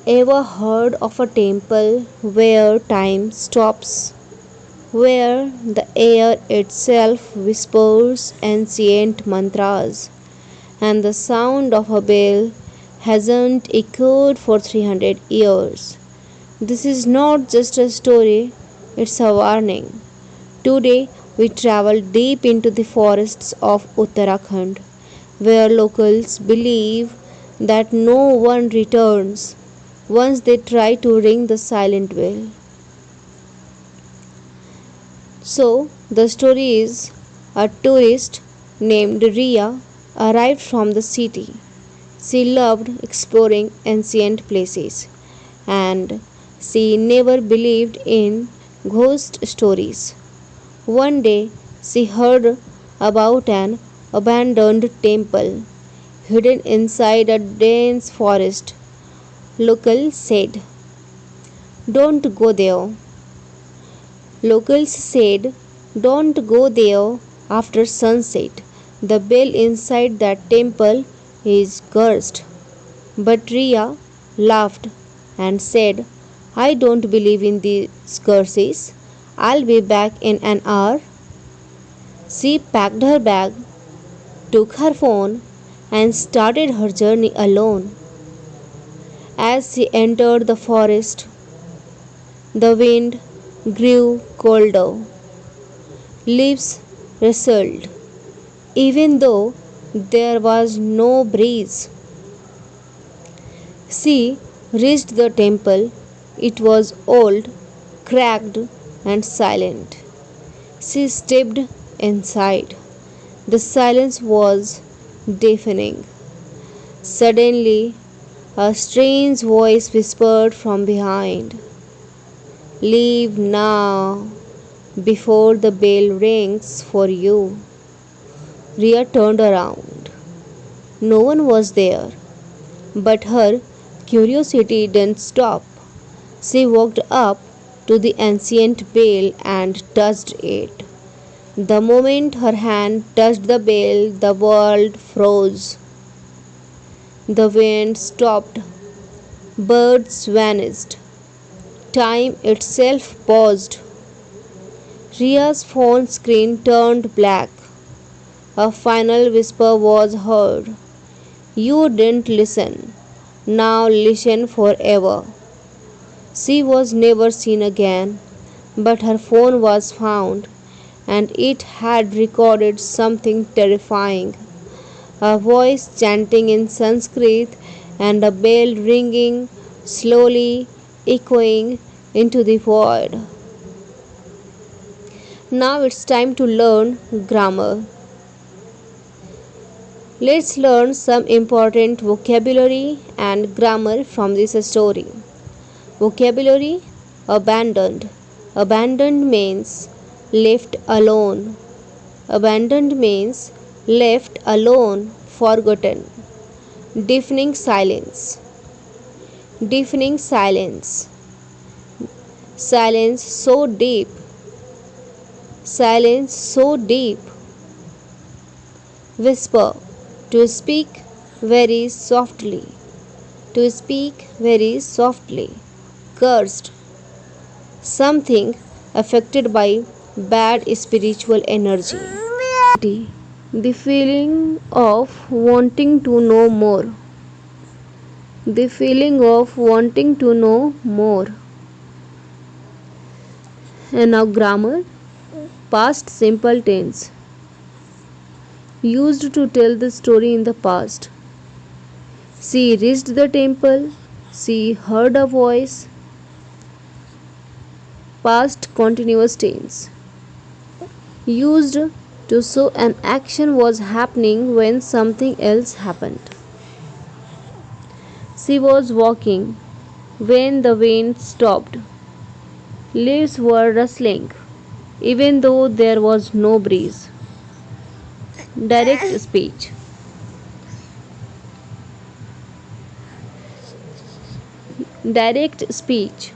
Ever heard of a temple where time stops? Where the air itself whispers ancient mantras, and the sound of a bell hasn't echoed for 300 years. This is not just a story, it's a warning. Today, we travel deep into the forests of Uttarakhand, where locals believe that no one returns once they try to ring the silent bell. So, the story is a tourist named Ria arrived from the city. She loved exploring ancient places and she never believed in ghost stories. One day, she heard about an abandoned temple hidden inside a dense forest. Locals said, "Don't go there." Locals said, "Don't go there after sunset. The bell inside that temple is cursed." But Ria laughed and said, "I don't believe in these curses. I'll be back in an hour." She packed her bag, took her phone, and started her journey alone. As she entered the forest, the wind grew colder. Leaves rustled, even though there was no breeze. She reached the temple. It was old, cracked, and silent. She stepped inside. The silence was deafening. Suddenly, a strange voice whispered from behind, "Leave now, before the bell rings for you." Ria turned around. No one was there, but her curiosity didn't stop. She walked up to the ancient bell and touched it. The moment her hand touched the bell, the world froze. The wind stopped, birds vanished, time itself paused. Ria's phone screen turned black. A final whisper was heard. "You didn't listen. Now listen forever." She was never seen again, but her phone was found, and it had recorded something terrifying: a voice chanting in Sanskrit and a bell ringing slowly, echoing into the void. Now it's time to learn grammar. Let's learn some important vocabulary and grammar from this story. Vocabulary: abandoned. Abandoned means left alone. Abandoned means left alone, forgotten. Deafening silence. Deafening silence. Silence so deep. Silence so deep. Whisper. To speak very softly. To speak very softly. Cursed. Something affected by bad spiritual energy. The feeling of wanting to know more. The feeling of wanting to know more. And now grammar. Past simple tense. Used to tell the story in the past. She reached the temple. She heard a voice. Past continuous tense. Used to show an action was happening when something else happened. She was walking when the wind stopped. Leaves were rustling, even though there was no breeze. Direct speech. Direct speech.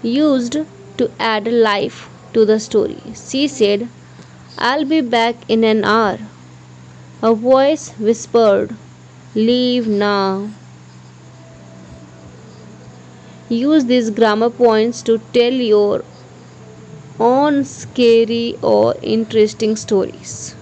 Used to add life to the story. She said, "I'll be back in an hour." A voice whispered, "Leave now." Use these grammar points to tell your own scary or interesting stories.